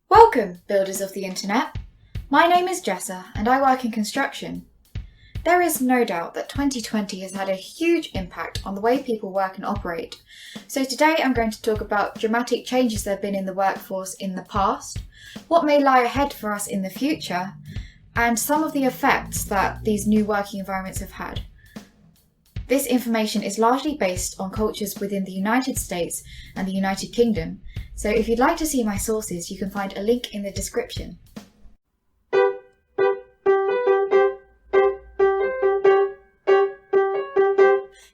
Welcome, builders of the internet. My name is Jessa and I work in construction. There is no doubt that 2020 has had a huge impact on the way people work and operate. So today I'm going to talk about dramatic changes there have been in the workforce in the past, what may lie ahead for us in the future, and some of the effects that these new working environments have had. This information is largely based on cultures within the United States and the United Kingdom, so if you'd like to see my sources, you can find a link in the description.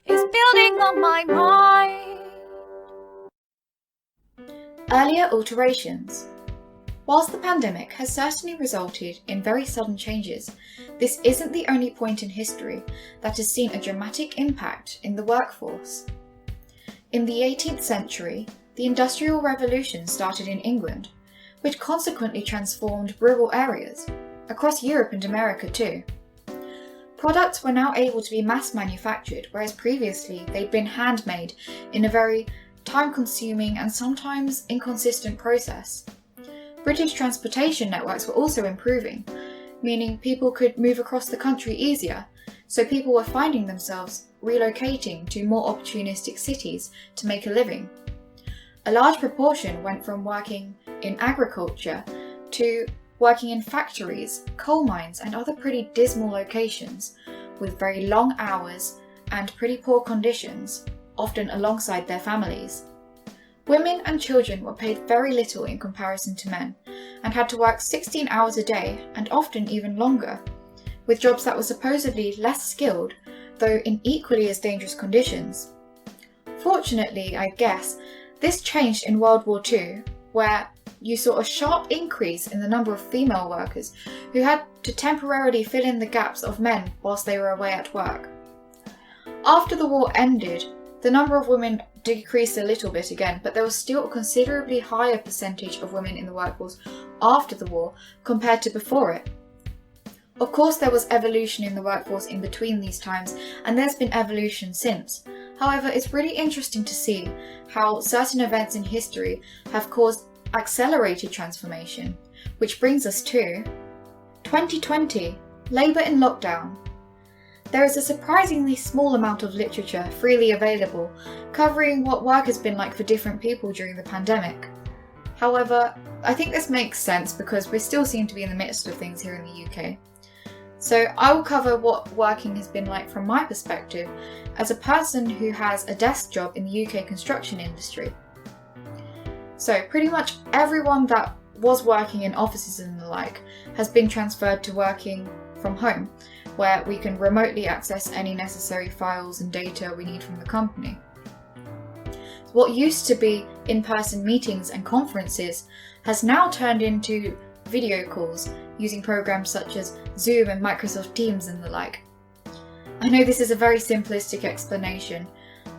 It's building on my mind. Earlier alterations. Whilst the pandemic has certainly resulted in very sudden changes, this isn't the only point in history that has seen a dramatic impact in the workforce. In the 18th century, the Industrial Revolution started in England, which consequently transformed rural areas, across Europe and America too. Products were now able to be mass manufactured, whereas previously they'd been handmade in a very time-consuming and sometimes inconsistent process. British transportation networks were also improving, meaning people could move across the country easier, so people were finding themselves relocating to more opportunistic cities to make a living. A large proportion went from working in agriculture to working in factories, coal mines and other pretty dismal locations with very long hours and pretty poor conditions, often alongside their families. Women and children were paid very little in comparison to men and had to work 16 hours a day and often even longer, with jobs that were supposedly less skilled, though in equally as dangerous conditions. Fortunately, I guess, this changed in World War II, where you saw a sharp increase in the number of female workers who had to temporarily fill in the gaps of men whilst they were away at work. After the war ended, the number of women decreased a little bit again, but there was still a considerably higher percentage of women in the workforce after the war compared to before it. Of course, there was evolution in the workforce in between these times, and there's been evolution since. However, it's really interesting to see how certain events in history have caused accelerated transformation, which brings us to 2020, Labour in lockdown. There is a surprisingly small amount of literature freely available covering what work has been like for different people during the pandemic. However, I think this makes sense because we still seem to be in the midst of things here in the UK. So I will cover what working has been like from my perspective as a person who has a desk job in the UK construction industry. So pretty much everyone that was working in offices and the like has been transferred to working from home, where we can remotely access any necessary files and data we need from the company. What used to be in-person meetings and conferences has now turned into video calls using programs such as Zoom and Microsoft Teams and the like. I know this is a very simplistic explanation,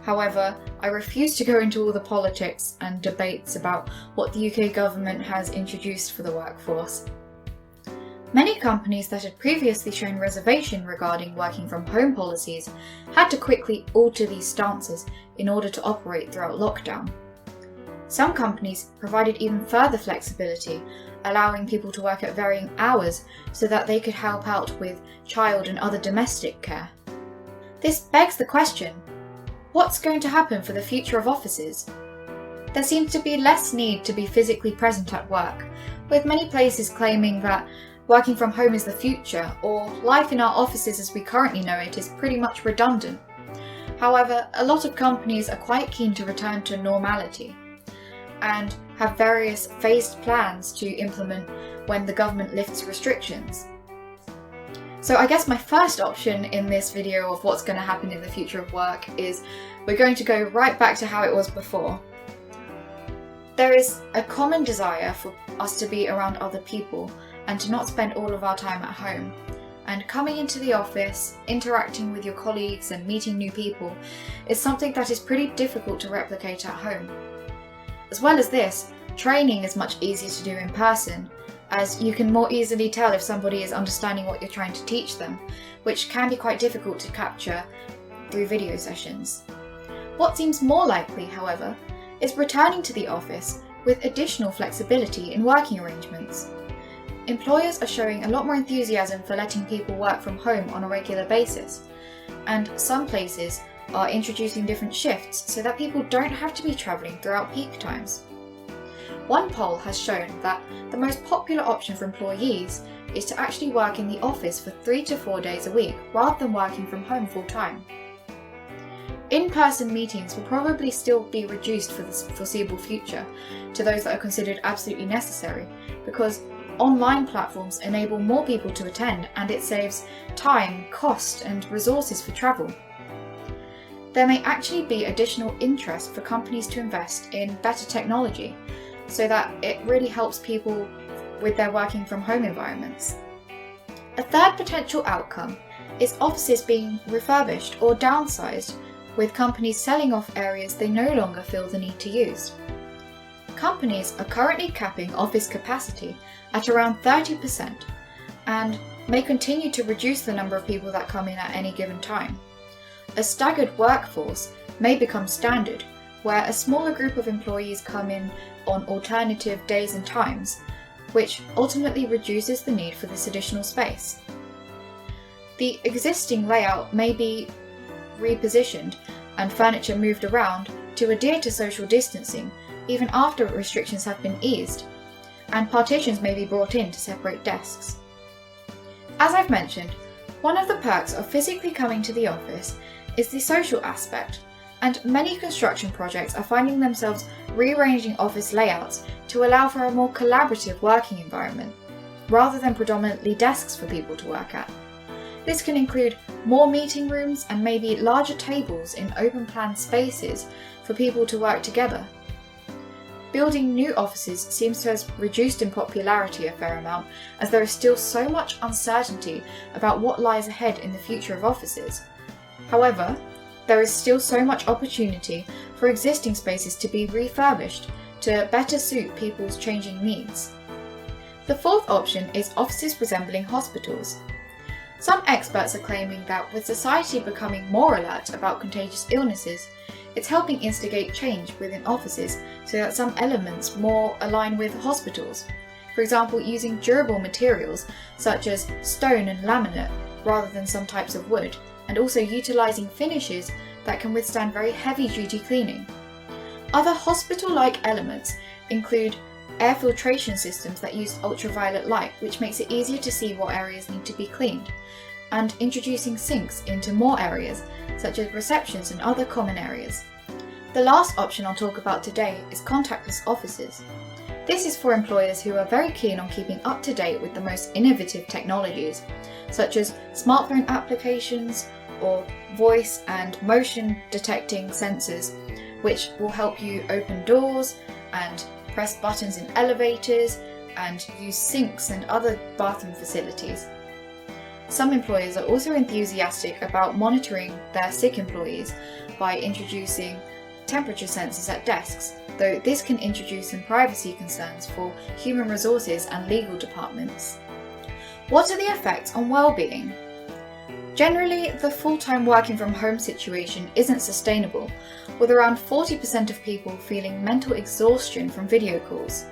however, I refuse to go into all the politics and debates about what the UK government has introduced for the workforce. Many companies that had previously shown reservation regarding working from home policies had to quickly alter these stances in order to operate throughout lockdown. Some companies provided even further flexibility, allowing people to work at varying hours so that they could help out with child and other domestic care. This begs the question, what's going to happen for the future of offices? There seems to be less need to be physically present at work, with many places claiming that working from home is the future, or life in our offices as we currently know it is pretty much redundant. However, a lot of companies are quite keen to return to normality and have various phased plans to implement when the government lifts restrictions. So I guess my first option in this video of what's going to happen in the future of work is we're going to go right back to how it was before. There is a common desire for us to be around other people and to not spend all of our time at home. And coming into the office, interacting with your colleagues and meeting new people is something that is pretty difficult to replicate at home. As well as this, training is much easier to do in person, as you can more easily tell if somebody is understanding what you're trying to teach them, which can be quite difficult to capture through video sessions. What seems more likely, however, is returning to the office with additional flexibility in working arrangements. Employers are showing a lot more enthusiasm for letting people work from home on a regular basis, and some places are introducing different shifts so that people don't have to be travelling throughout peak times. One poll has shown that the most popular option for employees is to actually work in the office for 3 to 4 days a week rather than working from home full time. In-person meetings will probably still be reduced for the foreseeable future to those that are considered absolutely necessary, because online platforms enable more people to attend and it saves time, cost and resources for travel. There may actually be additional interest for companies to invest in better technology so that it really helps people with their working from home environments. A third potential outcome is offices being refurbished or downsized, with companies selling off areas they no longer feel the need to use. Companies are currently capping office capacity at around 30% and may continue to reduce the number of people that come in at any given time. A staggered workforce may become standard, where a smaller group of employees come in on alternative days and times, which ultimately reduces the need for this additional space. The existing layout may be repositioned and furniture moved around to adhere to social distancing even after restrictions have been eased, and partitions may be brought in to separate desks. As I've mentioned, one of the perks of physically coming to the office is the social aspect, and many construction projects are finding themselves rearranging office layouts to allow for a more collaborative working environment, rather than predominantly desks for people to work at. This can include more meeting rooms and maybe larger tables in open plan spaces for people to work together. Building new offices seems to have reduced in popularity a fair amount, as there is still so much uncertainty about what lies ahead in the future of offices. However, there is still so much opportunity for existing spaces to be refurbished to better suit people's changing needs. The fourth option is offices resembling hospitals. Some experts are claiming that with society becoming more alert about contagious illnesses, it's helping instigate change within offices so that some elements more align with hospitals. For example, using durable materials such as stone and laminate rather than some types of wood, and also utilising finishes that can withstand very heavy-duty cleaning. Other hospital-like elements include air filtration systems that use ultraviolet light, which makes it easier to see what areas need to be cleaned, and introducing sinks into more areas, such as receptions and other common areas. The last option I'll talk about today is contactless offices. This is for employers who are very keen on keeping up to date with the most innovative technologies, such as smartphone applications or voice and motion detecting sensors, which will help you open doors and press buttons in elevators and use sinks and other bathroom facilities. Some employers are also enthusiastic about monitoring their sick employees by introducing temperature sensors at desks, though this can introduce some privacy concerns for human resources and legal departments. What are the effects on well-being? Generally, the full-time working from home situation isn't sustainable, with around 40% of people feeling mental exhaustion from video calls.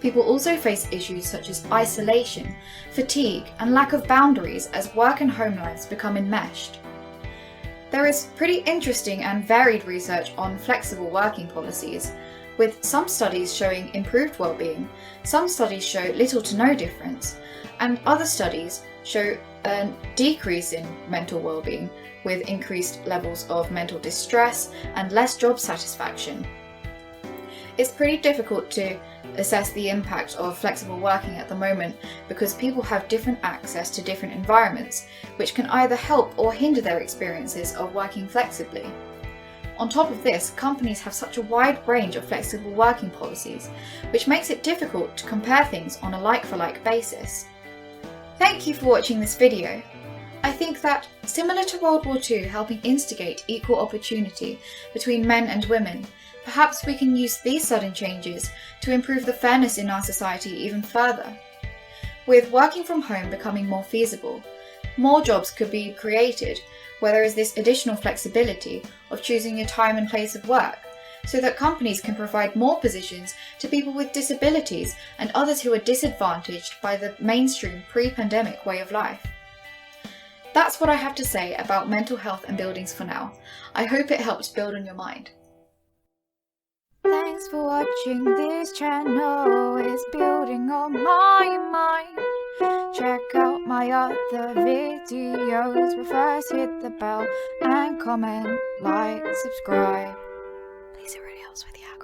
People also face issues such as isolation, fatigue, and lack of boundaries as work and home lives become enmeshed. There is pretty interesting and varied research on flexible working policies, with some studies showing improved well-being, some studies show little to no difference, and other studies show a decrease in mental well-being, with increased levels of mental distress and less job satisfaction. It's pretty difficult to assess the impact of flexible working at the moment because people have different access to different environments, which can either help or hinder their experiences of working flexibly. On top of this, companies have such a wide range of flexible working policies, which makes it difficult to compare things on a like-for-like basis. Thank you for watching this video. I think that, similar to World War II helping instigate equal opportunity between men and women, perhaps we can use these sudden changes to improve the fairness in our society even further. With working from home becoming more feasible, more jobs could be created where there is this additional flexibility of choosing your time and place of work, so that companies can provide more positions to people with disabilities and others who are disadvantaged by the mainstream pre-pandemic way of life. That's what I have to say about mental health and buildings for now. I hope it helps build on your mind. Thanks for watching this channel, it's building on my mind. Check out my other videos, but first hit the bell and comment, like, subscribe. Please, it really helps with the algorithm.